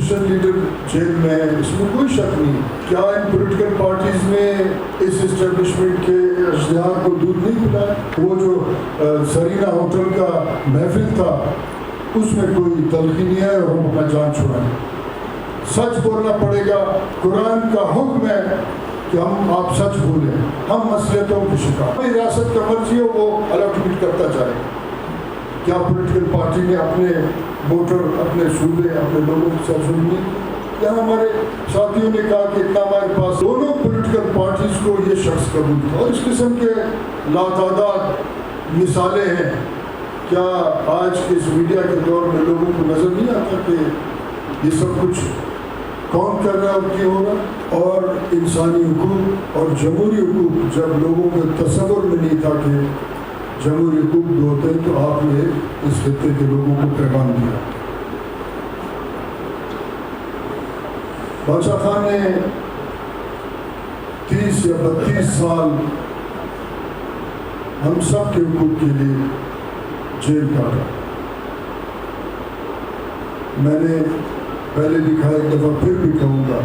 Opposition leader jail میں ہے، اس میں کوئی شک نہیں. کیا ان پولیٹیکل پارٹیز نے اس اسٹیبلشمنٹ کے اشتہار کو دودھ نہیں پلایا؟ وہ جو سرینا ہوٹل کا محفل تھا اس میں کوئی تلخی نہیں ہے اور ہم اپنا جان چھڑائیں. سچ بولنا پڑے گا. قرآن کا حکم ہے کہ آپ سچ بولیں. ہم مصلحتوں کی شکار. ریاست کا مرضی ہو وہ الاٹمنٹ کرتا جائے. کیا پولیٹیکل پارٹی نے اپنے ووٹر، اپنے صوبے، اپنے لوگوں کے ساتھ ظلم نہیں؟ یہاں ہمارے ساتھیوں نے کہا کہ اتنا ہمارے پاس دونوں پولیٹیکل پارٹیز کو یہ شخص قبول تھا. اور اس قسم کے لاتعداد مثالیں ہیں. کیا آج کے اس میڈیا کے دور میں لوگوں کو نظر نہیں آتا کہ یہ سب کچھ کون کر رہا ہے اور کیوں ہو رہا؟ اور انسانی حقوق اور جمہوری حقوق جب لوگوں کے تصور میں نہیں تھا کہ جمہوری حقوق جو ہوتے ہیں تو آپ نے اس خطے کے لوگوں کو پیغام دیا. بادشاہ خان نے 30 یا 32 سال ہم سب کے حقوق کے لیے جیل کاٹا. میں نے پہلے بھی کہا، ایک دفعہ پھر بھی کہوں گا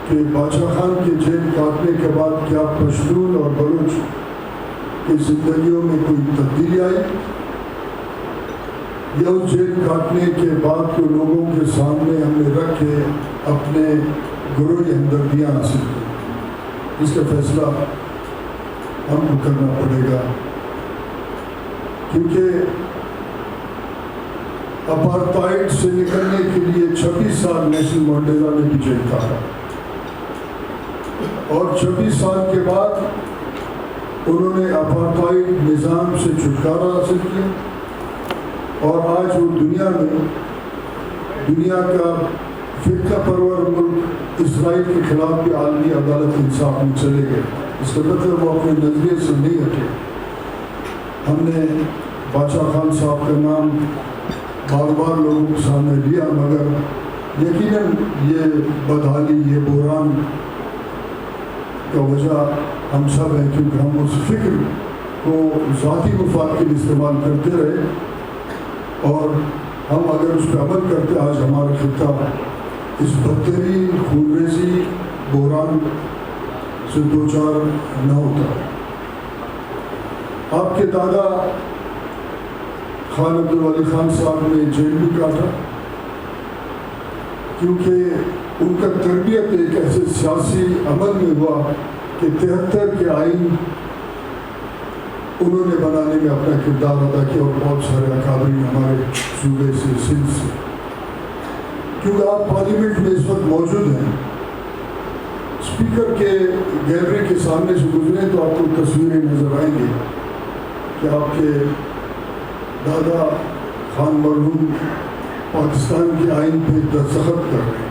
کہ بادشاہ خان کے جیل کاٹنے کے بعد کیا پشتون اور بلوچ کی زندگیوں میں کوئی تبدیلی آئی؟ یا اس جیل کاٹنے کے بعد کو لوگوں کے سامنے ہم نے رکھ کے اپنے گروہی ہمدردیاں حاصل کی؟ اس کا فیصلہ ہم کو کرنا پڑے گا. کیونکہ اپارٹائڈ سے نکلنے کے لیے 26 سال نیلسن منڈیلا نے بھی جیل کاٹا، اور 26 سال کے بعد انہوں نے اپارٹائڈ نظام سے چھٹکارا حاصل کیا. اور آج وہ دنیا میں دنیا کا فرقہ پرور ملک اسرائیل کے خلاف بھی عالمی عدالت انصاف میں چلے گئے. اس کا مطلب وہ اپنے نظریے سے نہیں ہٹے. ہم نے بادشاہ خان صاحب کا نام بار بار لوگوں کے سامنے لیا، مگر یقیناً یہ بدحالی، یہ بحران کا وجہ ہم سب ہیں، کیونکہ ہم اس فکر کو ذاتی مفاد کے لیے استعمال کرتے رہے. اور ہم اگر اس پہ عمل کرتے، آج ہمارا خطہ اس بدترین خونریزی بحران سے دوچار نہ ہوتا. آپ کے دادا خان عبدالولی خان صاحب نے جیل بھی کاٹا، کیونکہ ان کا تربیت ایک ایسے سیاسی عمل میں ہوا کہ 73 کے آئین انہوں نے بنانے میں اپنا کردار ادا کیا، اور بہت سارے اکابرین ہمارے صوبے سے، سندھ سے. کیونکہ آپ پارلیمنٹ میں اس وقت موجود ہیں، اسپیکر کے گیلری کے سامنے سے گزریں تو آپ کو تصویریں نظر آئیں گی کہ آپ کے دادا خان مرحوم پاکستان کے آئین پہ دستخط کر رہے ہیں.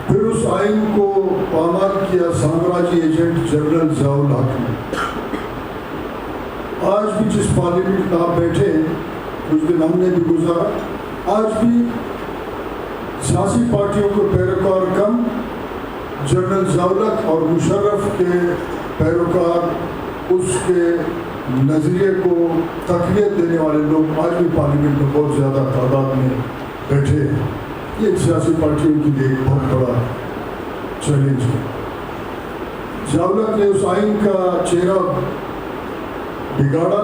پھر اس آئین کو پامال کیا سامراجی ایجنٹ جنرل ضیاء الحق نے. آج بھی جس پارلیمنٹ میں آپ بیٹھے ہیں، اس دن ہم نے بھی گزارا، آج بھی سیاسی پارٹیوں کو پیروکار کم، جنرل ضیاء الحق اور مشرف کے پیروکار، اس کے نظریے کو تقویت دینے والے لوگ آج بھی پارلیمنٹ میں بہت زیادہ تعداد میں بیٹھے ہیں. یہ سیاسی پارٹیوں کے لیے ایک بہت بڑا چیلنج ہے. ضیاء الحق نے اس آئین کا چہرہ بگاڑا.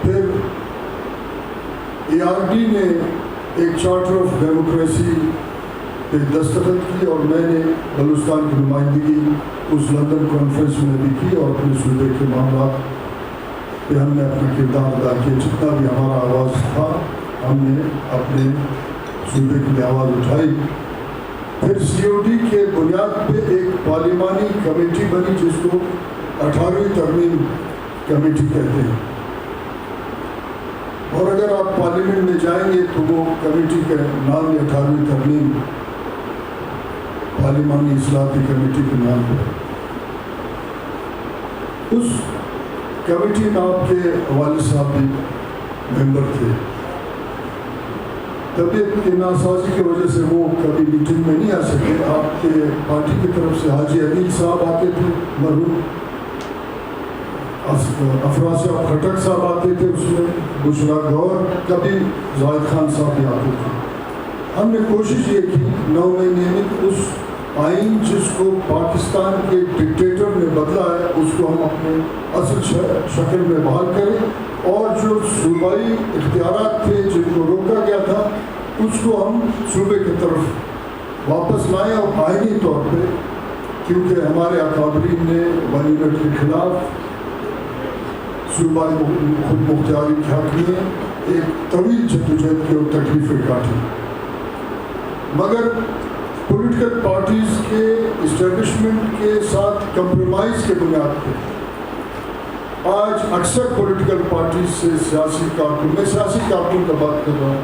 پھر ARD نے ایک چارٹر آف ڈیموکریسی پہ دستخط کی، اور میں نے بلوچستان کی نمائندگی اس لندن کانفرنس میں بھی کی، اور اپنے صوبے کے معاملات پہ ہم نے اپنا کردار ادا کیا. جتنا بھی ہمارا آواز تھا ہم نے اپنے صوبے کے لیے آواز اٹھائی. پھر COD کے بنیاد پہ ایک پارلیمانی کمیٹی بنی جس کو 18ویں ترمیم کمیٹی کہتے ہیں. اور اگر آپ پارلیمنٹ میں جائیں گے تو وہ کمیٹی کا نام 18ویں ترمیم پارلیمانی اصلاحاتی کمیٹی کے نام ہے. اس کمیٹی میں آپ کے والد صاحب بھی ممبر تھے. طبیعت کی ناسازی کی وجہ سے وہ کبھی میٹنگ میں نہیں آ سکے. آپ کے پارٹی کی طرف سے حاجی عدیل صاحب آتے تھے مرحوم. افراسیاب خٹک صاحب آتے تھے، اس میں بشرا گور، کبھی زاہد خان صاحب بھی آتے تھے. ہم نے کوشش یہ کی 9 مہینے میں اس آئین جس کو پاکستان کے ڈکٹیٹر نے بدلا ہے اس کو ہم اپنے اصل شکل میں بحال کریں، اور جو صوبائی اختیارات تھے جن کو روکا گیا تھا اس کو ہم صوبے کی طرف واپس لائیں. اور آئینی طور پہ کیونکہ ہمارے اکابرین نے 1 یونٹ کے خلاف صوبائی خود مختاری کے حق میں ایک طویل جدوجہد کی اور تکلیفیں کاٹی، مگر پولیٹیکل پارٹیز کے اسٹیبلشمنٹ کے ساتھ کمپرومائز کے بنیاد پہ آج اکثر پولیٹیکل پارٹیز سے سیاسی کارکن، میں سیاسی کارکن کا بات کر رہا ہوں،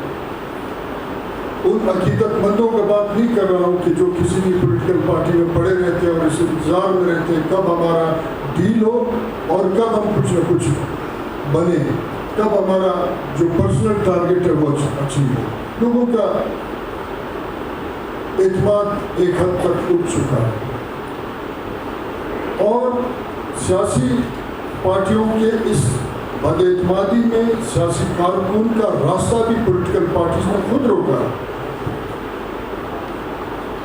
ان عقیدت مندوں کا بات نہیں کر رہا ہوں کہ جو کسی بھی پولیٹیکل پارٹی میں پڑے رہتے اور اس انتظار میں رہتے کب ہمارا ڈیل ہو اور کب ہم کچھ نہ کچھ بنے، کب ہمارا جو پرسنل ٹارگیٹ ہے وہ اچیو ہو. لوگوں کا اعتماد ایک حد تک اٹھ چکا ہے، اور سیاسی پارٹیوں کے اس بد اعتمادی میں سیاسی کارکن کا راستہ بھی پولیٹیکل پارٹیز نے خود روکا.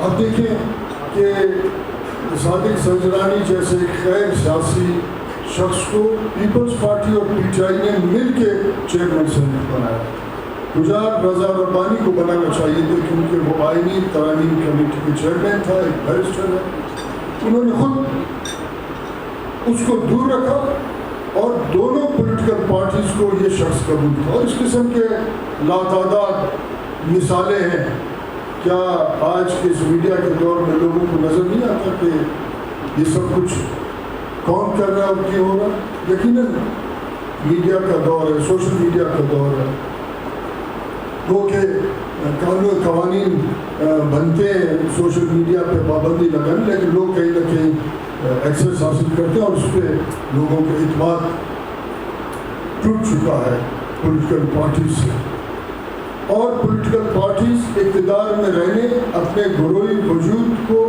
اب دیکھیں کہ صادق سنجرانی جیسے غیر سیاسی شخص کو پیپلز پارٹی اور پی ٹی آئی نے مل کے چیئرمین سینٹ بنایا. گجار رضا ربانی کو بنانا چاہیے تھے کیونکہ وہ آئینی ترامیم کمیٹی کے چیئرمین تھا، ایک بیرسٹر ہے. انہوں نے خود اس کو دور رکھا اور دونوں پولیٹیکل پارٹیز کو یہ شخص قبول تھا. اور اس قسم کے لاتعداد مثالیں ہیں. کیا آج کے اس میڈیا کے دور میں لوگوں کو نظر نہیں آتا کہ یہ سب کچھ کون کر رہا ہے اور کیوں ہو رہا ہے؟ یقیناً میڈیا کا دور ہے، سوشل میڈیا کا دور ہے، وہ کہ قوانین بنتے ہیں سوشل میڈیا پہ پابندی لگانے، لیکن لوگ کہیں نہ کہیں ایکسیس حاصل کرتے ہیں اور اس پہ لوگوں کا اعتماد ٹوٹ چکا ہے پولیٹیکل پارٹیز سے. اور پولیٹیکل پارٹیز اقتدار میں رہنے اپنے گروہی وجود کو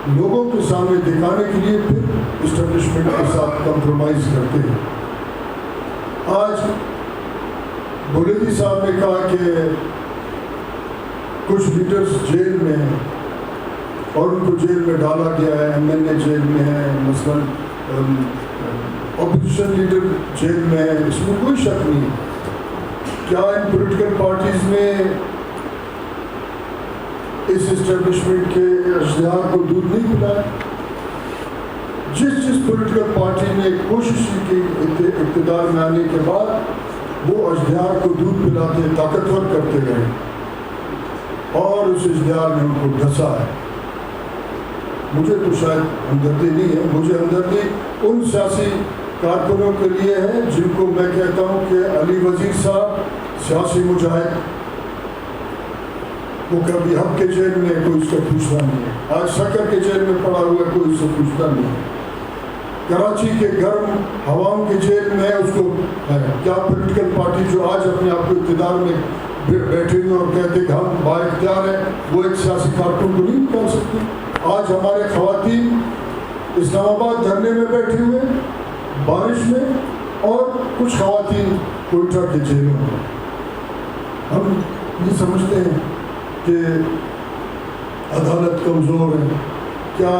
لوگوں کے سامنے دکھانے کے لیے پھر اسٹیبلشمنٹ کے ساتھ کمپرومائز کرتے ہیں. آج بولیدی صاحب نے کہا کہ کچھ لیڈرز جیل میں ہیں اور ان کو جیل میں ڈالا گیا ہے، ایم این اے جیل میں ہے، مثلاً اپوزیشن لیڈر جیل میں ہے. اس میں کوئی شک نہیں. کیا ان پولیٹیکل پارٹیز نے اس اسٹیبلشمنٹ کے اشتہار کو دودھ نہیں پلایا؟ جس پولیٹیکل پارٹی نے کوشش کی اقتدار میں آنے کے بعد وہ اشتہار کو دودھ پلاتے طاقتور کرتے گئے اور اس اشتہار نے ان کو ڈھسا ہے. مجھے تو شاید ہمدردی نہیں ہے، مجھے ہمدردی ان سیاسی کارکنوں کے لیے ہے جن کو میں کہتا ہوں کہ علی وزیر صاحب سیاسی مجاہد، وہ کبھی ہم کے جیل میں کوئی اس کا پوچھتا نہیں ہے، آج سکر کے جیل میں پڑا ہوا ہے کوئی اس سے پوچھتا نہیں ہے، کراچی کے گرم ہواؤں کے جیل میں ہے اس کو ہے. کیا پولیٹیکل پارٹی جو آج اپنے آپ کو اقتدار میں بیٹھے ہوئے اور کہتے کہ ہم با اختیار ہیں وہ ایک سیاسی کارکن کو نہیں نکال سکتے؟ آج ہمارے خواتین اسلام آباد دھرنے میں بیٹھے ہوئے بارش میں، اور کچھ خواتین کوئٹہ کے جیلوں میں. ہم یہ سمجھتے ہیں کہ عدالت کمزور ہے. کیا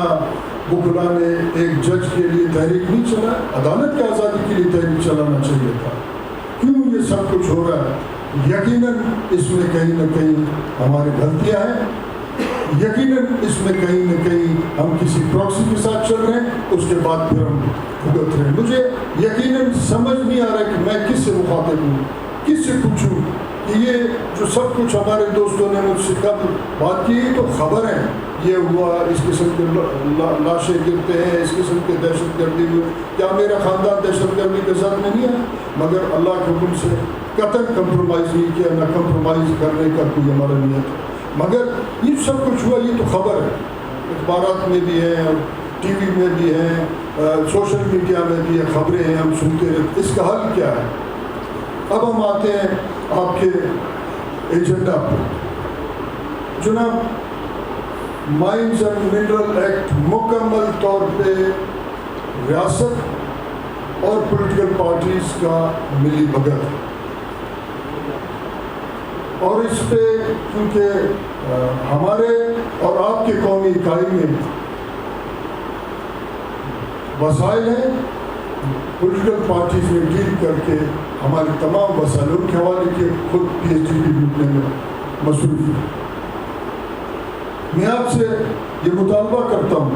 بکرا نے ایک جج کے لیے تحریک نہیں چلا؟ عدالت کی آزادی کے لیے تحریک چلانا چاہیے تھا. کیوں یہ سب کچھ ہو رہا ہے؟ یقیناً اس میں کہیں نہ کہیں ہماری غلطیاں ہیں، یقیناً اس میں کہیں نہ کہیں ہم کسی پراکسی کے ساتھ چل رہے ہیں، اس کے بعد پھر ہم بھگت رہے ہیں. مجھے یقیناً سمجھ نہیں آ رہا کہ میں کس سے مخاطب ہوں، کس سے پوچھوں کہ یہ جو سب کچھ ہمارے دوستوں نے مجھ سے کب بات کی تو خبر ہے یہ ہوا، اس قسم کے لاشیں گرتے ہیں، اس قسم کے دہشت گردی ہوئے. کیا میرا خاندان دہشت گردی کے ساتھ میں نہیں ہے؟ مگر اللہ کے حکم سے قطعاً کمپرومائز نہیں کیا، نہ کمپرومائز کرنے کا کوئی ہمارا نیت ہے. مگر یہ سب کچھ ہوا، یہ تو خبر ہے، اخبارات میں بھی ہیں، ٹی وی میں بھی ہیں، سوشل میڈیا میں بھی ہیں، خبریں ہیں، ہم سنتے رہتے. اس کا حل کیا ہے؟ اب ہم آتے ہیں آپ کے ایجنڈا پر. جناب، مائنز اینڈ منرل ایکٹ مکمل طور پہ ریاست اور پولیٹیکل پارٹیز کا ملی بھگت. اور اس پہ کیونکہ ہمارے اور آپ کے قومی اکائی میں وسائل ہیں, پولیٹیکل پارٹیز میں ڈیل کر کے ہمارے تمام وسائلوں کے حوالے کے خود پی ایچ ڈی بھی ڈھونڈنے میں مصروف ہے. میں آپ سے یہ مطالبہ کرتا ہوں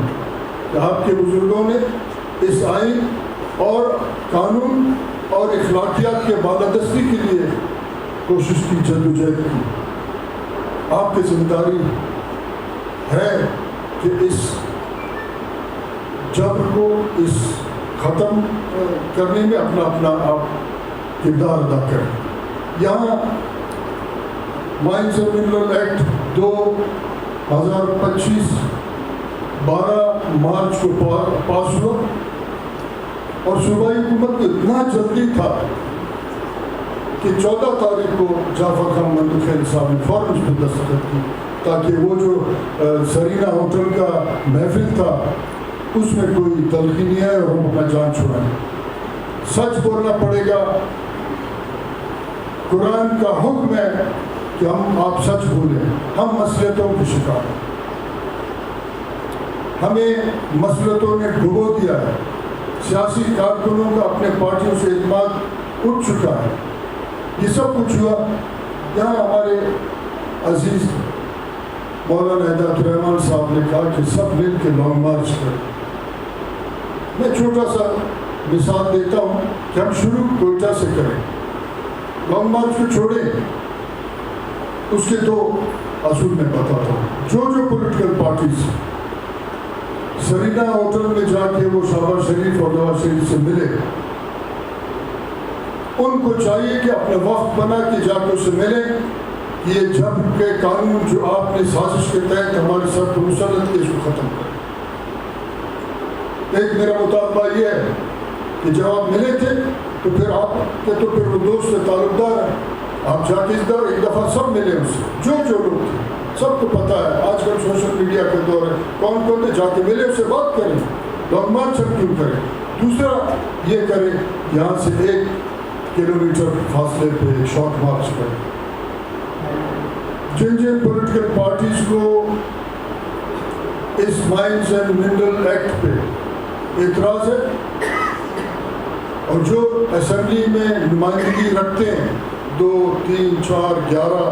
کہ آپ کے بزرگوں نے اس آئین اور قانون اور اخلاقیات کے بالادستی کے لیے کوشش کی, جدوجہد کی. آپ کی ذمہ داری ہے کہ اس جبر کو اس ختم کرنے میں اپنا آپ کردار ادا کریں. یہاں mines and mineral act 2025 12 March کو پاس ہوا اور صوبائی حکومت کو اتنا جلدی تھا کہ 14 تاریخ کو جعفر خان مندوخیل صاحب نے فوراً اس پہ دستخط کی تاکہ وہ جو سرینا ہوٹل کا محفل تھا اس میں کوئی تلخی نہیں ہے اور ہم اپنا جان چھڑائیں. سچ بولنا پڑے گا. قرآن کا حکم ہے کہ آپ سچ بولیں. ہم مسلطوں کے شکار ہیں, ہمیں مسلطوں نے ڈبو دیا ہے. سیاسی کارکنوں کا اپنے پارٹیوں سے اعتماد اٹھ چکا ہے. یہ سب کچھ ہوا یہاں ہمارے عزیز مولانا ہدایت الرحمان صاحب نے کہا کہ سب مل کے لانگ مارچ کریں. میں چھوٹا سا مثال دیتا ہوں کہ ہم شروع کوئٹہ سے کریں. لانگ مارچ کو چھوڑیں. اس کے 2 اصول میں بتاتا ہوں. جو پولیٹیکل پارٹیز سرینا ہوٹل میں جا کے وہ شہباز شریف اور نواز شریف سے ملے, ان کو چاہیے کہ اپنا وفد بنا کے جا کے اس سے ملیں کہ یہ جبر کے قانون جو آپ نے سازش کے تحت ہمارے سر کو مسلط کیا اس کو ختم کریں. ایک میرا مطالبہ یہ ہے کہ جب آپ ملے تھے تو پھر آپ کے تو پھر وہ دوست سے تعلقدار ہیں, آپ جا کے ایک دفعہ سب ملے اس سے, جو لوگ تھے سب کو پتہ ہے. آج کل سوشل میڈیا کا دور ہے, کون تھے جا کے ملے, اس سے بات کریں. لانگ مارچ ہم کیوں کریں. دوسرا یہ کریں یہاں سے 1 کلومیٹر فاصلے پہ شارٹ مارچ کریں. جن پولیٹیکل پارٹیز کو اس مائنز اینڈ منرل ایکٹ پہ اعتراض ہے اور جو اسمبلی میں نمائندگی رکھتے ہیں 2, 3, 4, 11,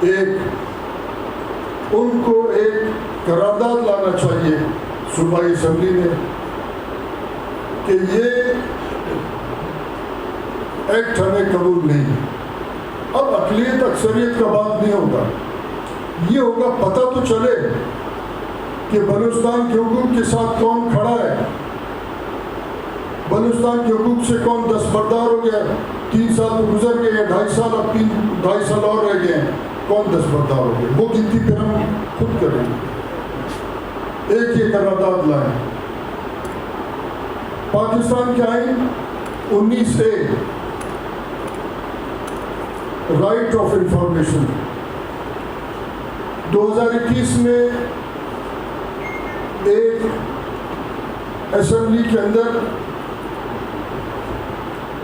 1, ان کو ایک قرارداد لانا چاہیے صوبائی اسمبلی میں کہ یہ ایکٹ ہمیں قبول نہیں. اب اقلیت اکثریت کا بات نہیں ہوگا, یہ ہوگا پتہ تو چلے کہ بلوچستان کے حقوق کے ساتھ کون کھڑا ہے, بلوچستان کے حقوق سے کون دستبردار ہو گیا. 3 سال تو گزر گئے ہیں, 2.5 سال, اب 2.5 سال اور رہ گئے ہیں, کون دستبردار ہو گئے. وہ گنتی پھر ہم خود کریں گے. ایک یہ قرارداد لائیں. پاکستان کے آئین 19A رائٹ آف انفارمیشن 2021 میں ایک اسمبلی کے اندر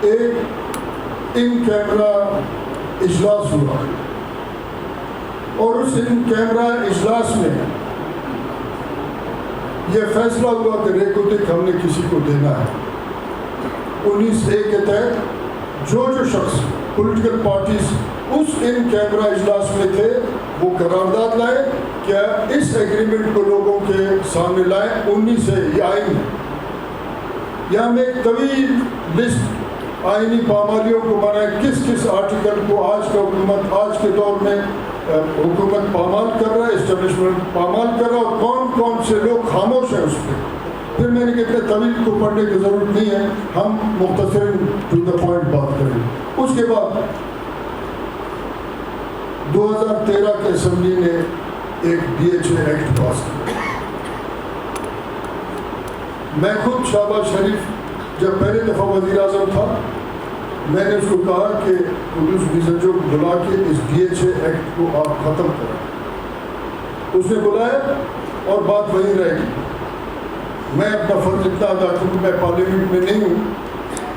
ایک ان کیمرہ اجلاس ہوا اور اس ان کیمرہ اجلاس میں یہ فیصلہ ہوا کہ ریکوٹک ہم نے کسی کو دینا ہے. 19A کے تحت جو شخص پولیٹیکل پارٹیز اس ان کیمرہ اجلاس میں تھے وہ قرارداد لائے کیا اس ایگریمنٹ کو لوگوں کے سامنے لائیں. 19A یہ آئین ہے. یہاں میں ایک طویل لسٹ آئینی پامالیوں کو بنائے کس آرٹیکل کو آج کے دور میں حکومت پامال کر رہا ہے, اسٹیبلشمنٹ پامال کر رہا ہے, اور کون سے لوگ خاموش ہیں اس پہ. پھر میں نے کہا کہ طویل کو پڑھنے کی ضرورت نہیں ہے, ہم مختصر ٹو دا پوائنٹ بات کریں. اس کے بعد 2013 کے اسمبلی نے ایک DHA ایکٹ پاس کیا. میں خود شہباز شریف جب پہلی دفعہ وزیر اعظم تھا میں نے اس کو کہا کہ پولیس ڈیزل جو بلا کے اس DHA ایکٹ کو آپ ختم کریں. اس نے بلایا اور بات وہیں رہ گئی. میں اپنا فرض اتنا ادا کروں, میں پارلیمنٹ میں نہیں ہوں,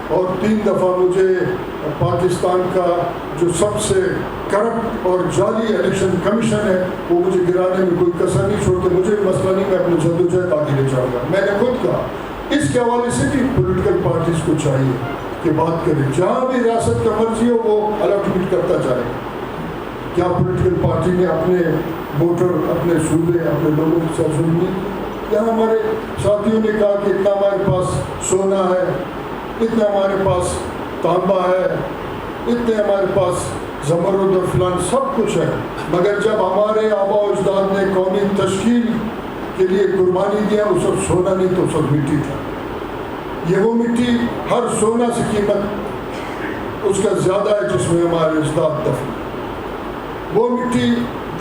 اور 3 دفعہ مجھے پاکستان کا جو سب سے کرپٹ اور جعلی الیکشن کمیشن ہے وہ مجھے گرانے میں کوئی کسر نہیں چھوڑتے. مجھے مسئلہ نہیں, میں اپنے جدوجہد آگے لے جاؤں گا. میں نے خود کہا اس کے حوالے سے بھی پولیٹیکل پارٹیز کو چاہیے کہ بات کریں, جہاں بھی ریاست کا مرضی ہو وہ الاٹمنٹ کرتا جائے. کیا پولیٹیکل پارٹی نے اپنے ووٹر, اپنے صوبے, اپنے لوگوں کے ساتھ ظلم نہیں کیا؟ یہاں ہمارے ساتھیوں نے کہا کہ اتنا ہمارے پاس سونا ہے, اتنا ہمارے پاس تانبا ہے, اتنے ہمارے پاس زمرد اور فلان سب کچھ ہے, مگر جب ہمارے آبا و اجداد نے قومی تشکیل کے لیے قربانی دیا اس وقت سونا نہیں تو اس وقت مٹی تھا. یہ وہ مٹی ہر سونا سے قیمت اس کا زیادہ ہے جس میں ہمارے اجداد دفن. وہ مٹی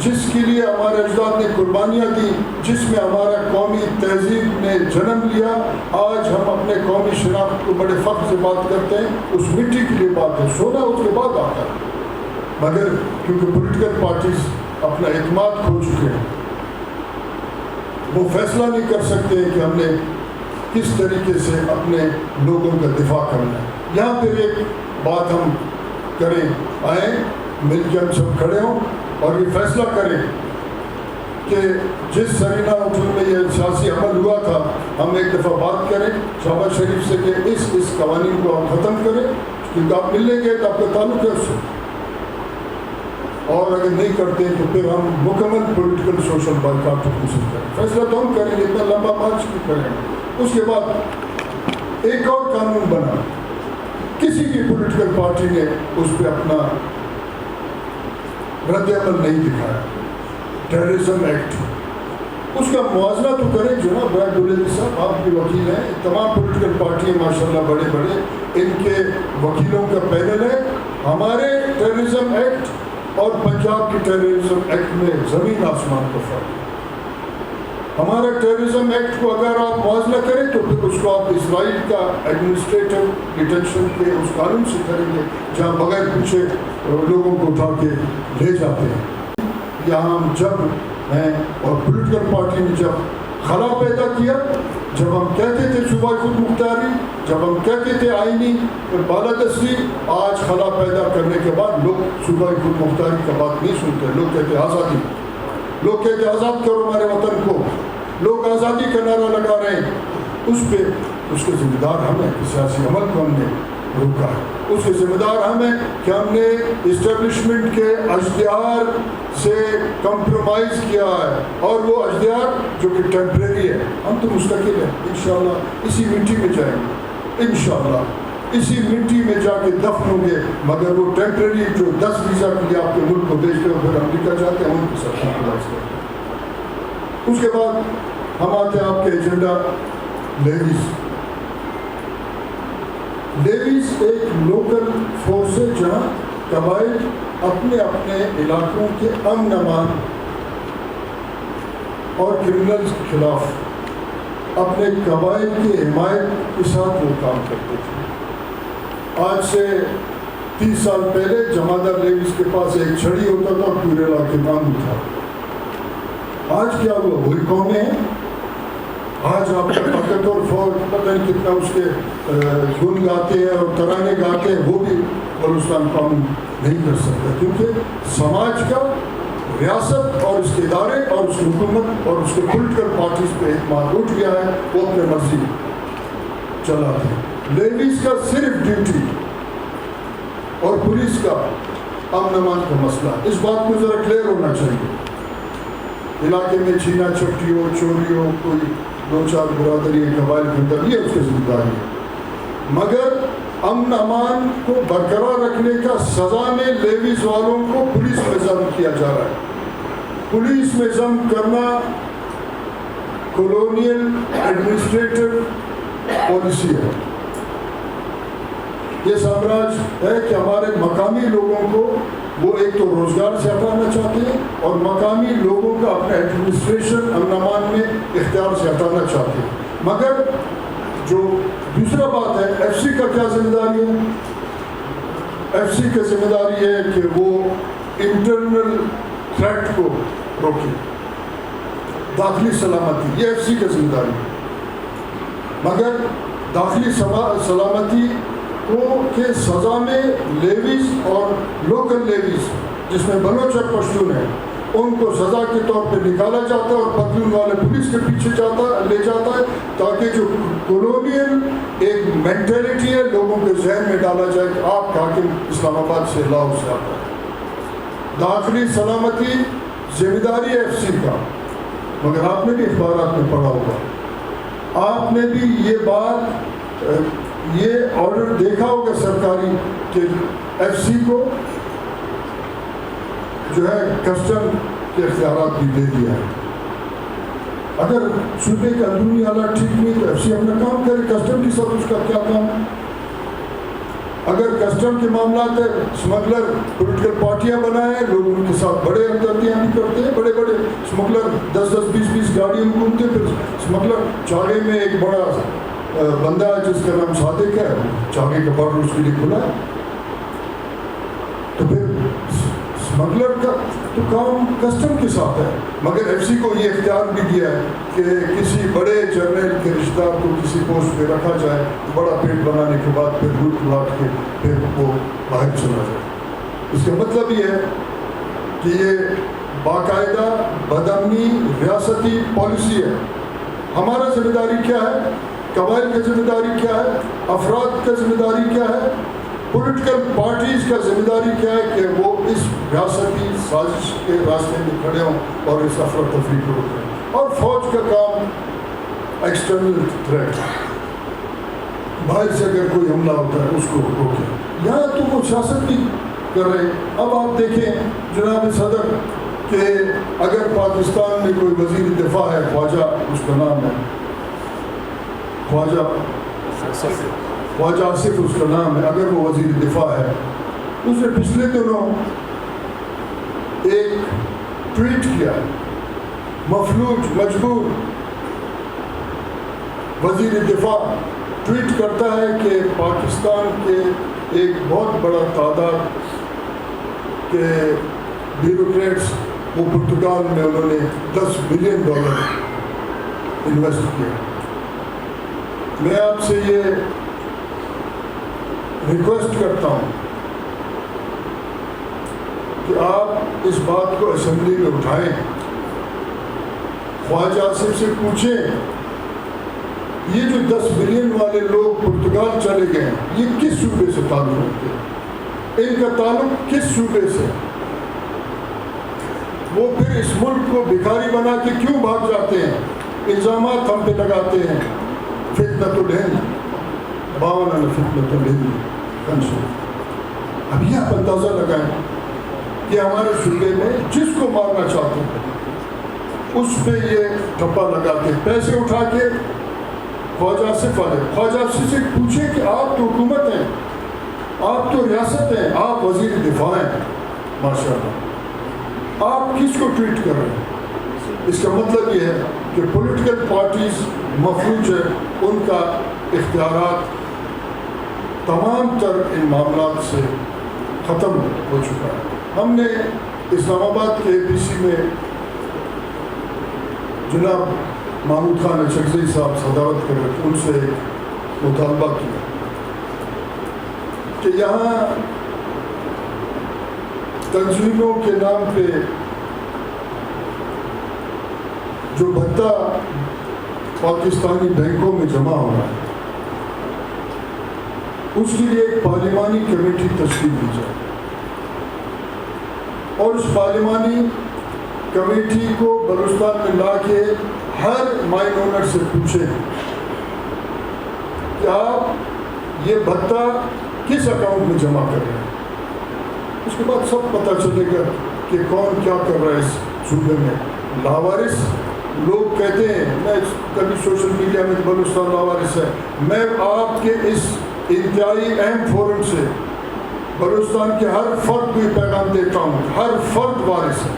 جس کے لیے ہمارے اجداد نے قربانیاں دی, جس میں ہمارا قومی تہذیب نے جنم لیا, آج ہم اپنے قومی شناخت کو بڑے فخر سے بات کرتے ہیں, اس مٹی کے لیے بات ہے. سونا اس کے بعد آتا ہے, مگر کیونکہ پولیٹیکل پارٹیز اپنا اعتماد کھو چکے ہیں, وہ فیصلہ نہیں کر سکتے کہ ہم نے کس طریقے سے اپنے لوگوں کا دفاع کرنا ہے. یہاں پھر ایک بات ہم کریں, آئیں مل کے ہم سب کھڑے ہوں اور یہ فیصلہ کریں کہ جس سرینا ہوٹل میں یہ سیاسی عمل ہوا تھا, ہم ایک دفعہ بات کریں شہباز شریف سے کہ اس قوانین کو ہم ختم کریں, کیونکہ آپ ملنے گئے تو آپ کا تعلق ہے اس سے, اور اگر نہیں کرتے تو پھر ہم مکمل پولیٹیکل سوشل بائیکاٹ کو کوشش کریں. فیصلہ تو ہم کریں گے, اتنا لمبا مارچ بھی کریں گے. اس کے بعد ایک اور قانون بنا, کسی بھی پولیٹیکل پارٹی نے اس پہ اپنا رد عمل نہیں دکھایا, ٹیررزم ایکٹ. اس کا موازنہ تو کریں جناب برائے دولتی صاحب, آپ کے وکیل ہیں, تمام پولیٹیکل پارٹیاں ماشاءاللہ بڑے بڑے ان کے وکیلوں کا پینل ہے. ہمارے ٹیررزم ایکٹ اور پنجاب کے ٹیررزم ایکٹ میں زمین آسمان کا فرق ہے. ہمارا ٹیررزم ایکٹ کو اگر آپ موازنہ کریں تو پھر اس کو آپ اسرائیل کا ایڈمنسٹریٹو ڈیٹینشن کے اس قانون سے کریں گے جہاں بغیر پوچھے لوگوں کو اٹھا کے لے جاتے ہیں. یہاں ہم جب ہیں اور پولیٹیکل پارٹی نے جب خلا پیدا کیا, جب ہم کہتے تھے صوبائی خود مختاری, جب ہم کہتے تھے آئینی بالادستی, آج خلا پیدا کرنے کے بعد لوگ صوبائی خود مختاری کا بات نہیں سنتے. لوگ کہتے آزادی, لوگ کہتے آزاد کرو ہمارے وطن کو, لوگ آزادی کا نعرہ لگا رہے ہیں. اس کے ذمہ دار ہم ہیں کہ سیاسی عمل کو ہم نے روکا ہے. اس کے ذمہ دار ہم ہیں کہ ہم نے اسٹیبلشمنٹ کے اجتہاد سے کمپرومائز کیا ہے, اور وہ اجتہاد جو کہ ٹیمپریری ہے. ہم تو مستقل ہیں, انشاءاللہ اسی مٹی میں جائیں گے, انشاءاللہ اسی مٹی میں جا کے دفن ہوں گے. مگر وہ ٹیمپریری جو 10 ویزا کے لیے آپ کے ملک کو بھیجتے ہو پھر امریکہ جاتے ہیں, ان کے ساتھ کمپرومائز کرتے ہیں. اس کے بعد ہم آتے ہیں آپ کے ایجنڈا لیویز. لیویز ایک لوکل فورس ہے جہاں قبائل اپنے اپنے علاقوں کے امن امان اور کرمنلز کے خلاف اپنے قبائل کی حمایت کے ساتھ وہ کام کرتے تھے. آج سے 30 سال پہلے جمادار لیویز کے پاس ایک چھڑی ہوتا تھا, پورے علاقے میں امن تھا. آج کیا ہوا, وہی قومیں ہیں. آج آپ کا طاقت اور فوج پتہ نہیں کتنا اس کے گن گاتے ہیں اور ترانے گاتے ہیں, وہ بھی بلوچستان قانون نہیں کر سکتا, کیونکہ سماج کا ریاست اور اس کے ادارے اور اس کی حکومت اور اس کے پولیٹیکل پارٹیز پہ اعتماد اٹھ گیا ہے. وہ اپنے مرضی چلاتے ہیں. لیویز کا صرف ڈیوٹی اور پولیس کا امن امان کا مسئلہ, اس بات کو ذرا کلیئر ہونا چاہیے. علاقے میں چھینا چھپٹی ہو, چوری ہو, کوئی 2-4 برادری قبائل کے اندر, یہ اس کی ذمہ داری ہے. مگر امن امان کو برقرار رکھنے کا سزا میں لیویز والوں کو پولیس میں ضم کیا جا رہا ہے. پولیس میں ضم کرنا کولونیل ایڈمنسٹریٹو پالیسی ہے. یہ سامراج ہے کہ ہمارے مقامی لوگوں کو وہ ایک تو روزگار سے ہٹانا چاہتے ہیں اور مقامی لوگوں کا اپنا ایڈمنسٹریشن امن امان میں اختیار سے ہٹانا چاہتے ہیں. مگر جو دوسرا بات ہے, ایف سی کا کیا ذمہ داری ہے؟ ایف سی کا ذمہ داری ہے کہ وہ انٹرنل تھریٹ کو روکے, داخلی سلامتی, یہ ایف سی کا ذمہ داری ہے. مگر داخلی سلامتی کو کہ سزا میں لیویز اور لوکل لیویز جس میں بلوچ اور پشتون ہیں ان کو سزا کے طور پہ نکالا جاتا ہے اور پتلون والے پولیس کے پیچھے لے جاتا ہے تاکہ جو کولونیل ایک مینٹیلٹی ہے لوگوں کے ذہن میں ڈالا جائے کہ آپ کا حاکم اسلام آباد سے لاہور سے آتا ہے. داخلی سلامتی ذمہ داری ہے ایف سی کا, مگر آپ نے بھی اخبارات میں پڑھا ہوگا, آپ نے بھی یہ بات یہ آرڈر دیکھا ہوگا سرکاری کہ ایف سی کو جو ہے کسٹم کے اختیارات بھی دے دیا ہے. اگر صوبے کا اندرونی حالات ٹھیک نہیں تو ایف سی اپنا کام کرے, کسٹم کے ساتھ اس کا کیا کام ہے. اگر کسٹم کے معاملات ہے, اسمگلر پولیٹیکل پارٹیاں بنائے, لوگ ان کے ساتھ بڑے ہمدردیاں بھی کرتے ہیں, بڑے بڑے اسمگلر 10-20 گاڑیوں میں گھومتے ہیں. پھر اسمگلر چاگے میں ایک بڑا بندہ ہے جس کا نام صادق ہے, چاگے کا بارڈر اس کے لیے کھلا ہے. تو پھر اسمگلر کا تو کام کسٹم کے ساتھ ہے, مگر ایف سی کو یہ اختیار بھی دیا ہے کہ کسی بڑے جنرل کے رشتہ دار کو کسی پوسٹ پہ رکھا جائے, بڑا پیٹ بنانے کے بعد پھر لوٹ لاٹ کے پھر وہ باہر چلا جائے. اس کا مطلب یہ ہے کہ یہ باقاعدہ بدامنی ریاستی پالیسی ہے. ہمارا ذمہ داری کیا ہے, قبائل کی ذمہ داری کیا ہے, افراد کا ذمہ داری کیا ہے, پولیٹیکل پارٹیز کا ذمہ داری کیا ہے کہ وہ اس ریاستی سازش کے راستے میں کھڑے ہوں اور اس افراتفری کو روکیں. اور فوج کا کام ایکسٹرنل تھریٹ, باہر سے اگر کوئی حملہ ہوتا ہے اس کو روکیں. یہاں تو وہ سیاست بھی کر رہے ہیں. اب آپ دیکھیں جناب صدر کہ اگر پاکستان میں کوئی وزیر دفاع ہے, خواجہ اس کا نام ہے, خواجہ آصف اس کا نام ہے, اگر وہ وزیر دفاع ہے, اس نے پچھلے دنوں ایک ٹویٹ کیا, مفلوج مجبور وزیر دفاع ٹویٹ کرتا ہے کہ پاکستان کے ایک بہت بڑا تعداد کے بیوروکریٹس وہ پرتگال میں انہوں نے $10 بلین انویسٹ کیا. میں آپ سے یہ ریکویسٹ کرتا ہوں کہ آپ اس بات کو اسمبلی میں اٹھائیں, خواجہ آصف سے پوچھیں یہ جو 10 بلین والے لوگ پرتگال چلے گئے ہیں یہ کس صوبے سے تعلق رکھتے ہیں, ان کا تعلق کس صوبے سے, وہ پھر اس ملک کو بھکاری بنا کے کیوں بھاگ جاتے ہیں, الزامات ہم پہ لگاتے ہیں, فتنۃ الہند 52 فتنۃ الہند. اب یہ آپ اندازہ لگائیں کہ ہمارے صوبے میں جس کو مارنا چاہتے ہیں اس پہ یہ ٹھپا لگا کے پیسے اٹھا کے خواجہ آصف والے, خواجہ آصف سے پوچھیں کہ آپ تو حکومت ہیں, آپ تو ریاست ہیں, آپ وزیر دفاع ہیں, ماشاء اللہ, آپ کس کو ٹویٹ کر رہے ہیں. اس کا مطلب یہ ہے کہ پولیٹیکل پارٹیز مفلوج ہے, ان کا اختیارات تمام تر ان معاملات سے ختم ہو چکا ہے. ہم نے اسلام آباد کے اے پی سی میں جناب محمود خان اچکزئی صاحب صدارت کر رہے تھے, ان سے مطالبہ کیا کہ یہاں تنظیموں کے نام پہ جو بھتہ پاکستانی بینکوں میں جمع ہو رہا ہے اس کے لیے ایک پارلیمانی کمیٹی تشکیل دی جائے, اور اس پارلیمانی کمیٹی کو بلوچستان میں لا کے ہر مائن اونر سے پوچھیں کہ آپ یہ بھتہ کس اکاؤنٹ میں جمع کر رہے ہیں. اس کے بعد سب پتہ چلے گا کہ کون کیا کر رہا ہے اس صوبے میں. لاوارث لوگ کہتے ہیں, میں کبھی سوشل میڈیا میں بلوچستان لاوارث ہے, میں آپ کے اس انتہائی اہم فورم سے بلوچستان کے ہر فرد کو یہ پیغام دیتا ہوں, ہر فرد وارث ہے.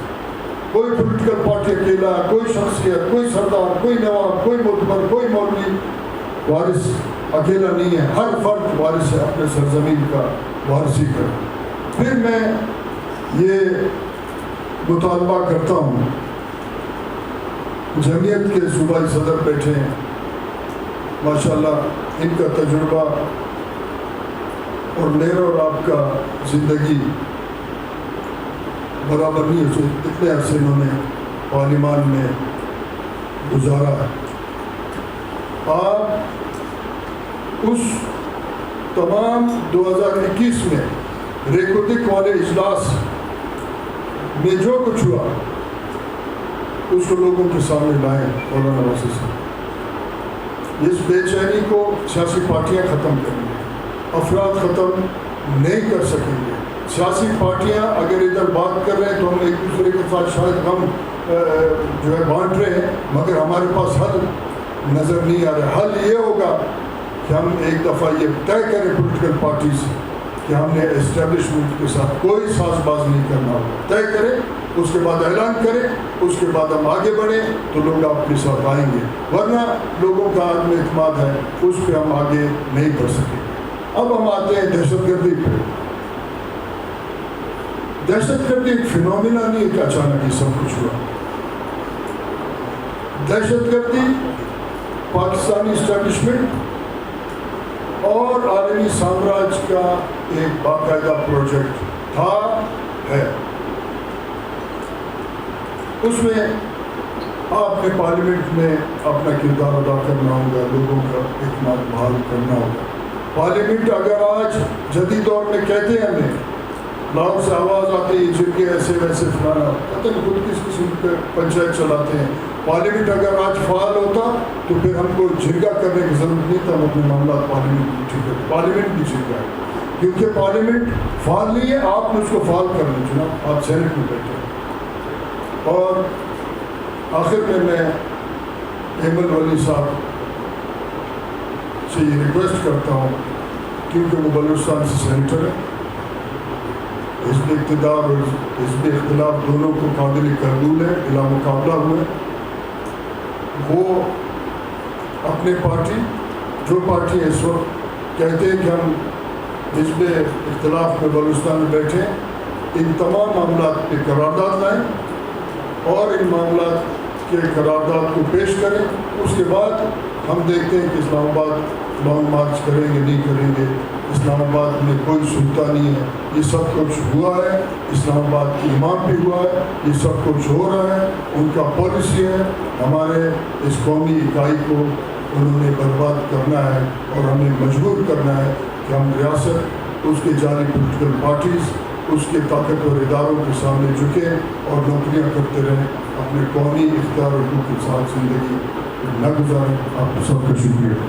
کوئی پولیٹیکل پارٹی اکیلا, کوئی شخصیت, کوئی سردار, کوئی نواب, کوئی معتبر, کوئی مولوی وارث اکیلا نہیں ہے, ہر فرد وارث ہے اپنے سرزمین کا وارثی کر. پھر میں یہ مطالبہ کرتا ہوں, جمعیت کے صوبائی صدر بیٹھے ہیں, ماشاءاللہ ان کا تجربہ اور میرا اور آپ کا زندگی برابر نہیں ہو سکتی، اتنے عرصے انہوں نے پارلیمان میں گزارا ہے۔ آپ اس تمام 2021 میں ریکوٹک والے اجلاس میں جو کچھ ہوا اس کو لوگوں کے سامنے لائیں مولانا واصف صاحب۔ اس بے چینی کو سیاسی پارٹیاں ختم کریں گے، افراد ختم نہیں کر سکیں گے۔ سیاسی پارٹیاں اگر ادھر بات کر رہے ہیں تو ہم ایک دوسرے کے ساتھ شاید ہم جو ہے بانٹ رہے ہیں، مگر ہمارے پاس حل نظر نہیں آ رہا۔ حل یہ ہوگا کہ ہم ایک دفعہ یہ طے کریں پولیٹیکل پارٹیز کہ ہم نے اسٹیبلشمنٹ کے ساتھ کوئی ساز باز نہیں کرنا ہوگا، طے کریں، اس کے بعد اعلان کریں، اس کے بعد ہم آگے بڑھیں تو لوگ آپ کے ساتھ آئیں گے، ورنہ لوگوں کا عدم اعتماد ہے، اس پہ ہم آگے نہیں بڑھ سکیں۔ اب ہم آتے ہیں دہشت گردی پہ۔ دہشت گردی ایک فینومینا نہیں کہ اچانک یہ سب کچھ ہوا۔ دہشت گردی پاکستانی اسٹیبلشمنٹ اور عالمی سامراج کا ایک باقاعدہ پروجیکٹ تھا، ہے۔ اس میں آپ نے پارلیمنٹ میں اپنا کردار ادا کرنا ہوگا، لوگوں کا اعتماد بحال کرنا ہوگا۔ پارلیمنٹ اگر آج جدید دور میں کہتے ہیں ہمیں لاہور سے آواز آتی ہے جرگے ایسے ویسے فلانا، پتہ نہیں خود کس قسم کے پنچایت چلاتے ہیں۔ پارلیمنٹ اگر آج فعال ہوتا تو پھر ہم کو جرگہ کرنے کی ضرورت نہیں تھا، ہم اپنے معاملات پارلیمنٹ میں ٹھیک ہے۔ پارلیمنٹ بھی جرگہ ہے کیونکہ پارلیمنٹ فعال نہیں ہے، آپ نے اس کو فعال کرنا جناب، آپ سینٹ میں بیٹھے ہیں۔ اور آخر میں ایمن ولی صاحب سے یہ ریکویسٹ کرتا ہوں، کیونکہ وہ بلوچستان سے سینیٹر ہے، حزب اقتدار اور حزب اختلاف دونوں کو قابل قبول ہے، بلا مقابلہ ہوئے، وہ اپنے پارٹی جو پارٹی اس وقت کہتے ہیں کہ ہم حزب اختلاف میں بلوچستان میں بیٹھے، ان تمام معاملات پہ قرارداد لائیں اور ان معاملات کے قرارداد کو پیش کریں۔ اس کے بعد ہم دیکھتے ہیں کہ اسلام آباد لانگ مارچ کریں گے نہیں کریں گے۔ اسلام آباد میں کوئی سنتا نہیں ہے، یہ سب کچھ ہوا ہے، اسلام آباد کی امام بھی ہوا ہے، یہ سب کچھ ہو رہا ہے، ان کا پالیسی ہے۔ ہمارے اس قومی اکائی کو انہوں نے برباد کرنا ہے اور ہمیں مجبور کرنا ہے کہ ہم ریاست، اس کے جعلی پولیٹیکل پارٹیز، اس کے طاقتور اداروں کے سامنے جھکیں اور نوکریاں کرتے رہیں، اپنے قومی اختیار اور حقوق کے ساتھ زندگی نہ گزاریں۔ آپ سب کا شکریہ۔